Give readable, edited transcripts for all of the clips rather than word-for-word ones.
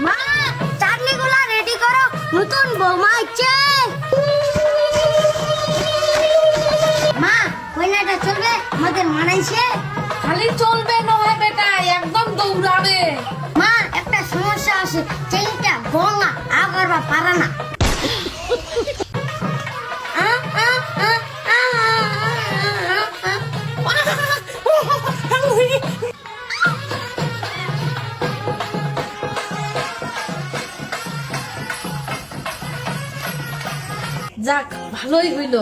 মা, চাটনিগুলো রেডি করো, নতুন বৌমা আইছে। মা, কইনাটা চলবে? আমাদের মানাইছে? খালি চলবে নয় বেটা, একদম দৌড়াবে। মা, একটা সমস্যা আছে, চেইনটা গঙ্গা আগরবা পারা না। যাক, ভালোই হইল।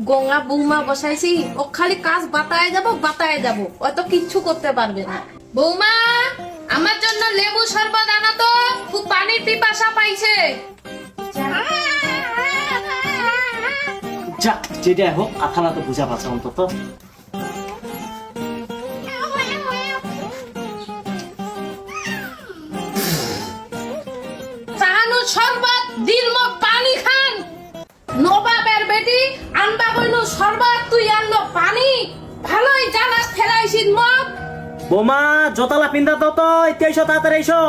গঙ্গা বৌমা বসাইছি, ও খালি কাজ বাতায় যাব, অত কিচ্ছু করতে পারবে না। বৌমা, আমার জন্য লেবু শরবত আনো তো, খুব পানির পিপাসা পাইছে। যাক, যেটাই হোক আথানা তো বুঝা পাচ্ছে অন্তত। চাহানু শরবত, দিল মো পানি খান। নবাবের বেটি আনবা হইল শরবত, তুই আনলো পানি। ভালোই জ্বালা ফেলাইছিস মগ। বোমা জোতালা পিন্দা তো, তো এসো তাড়াতাড়ি এসো।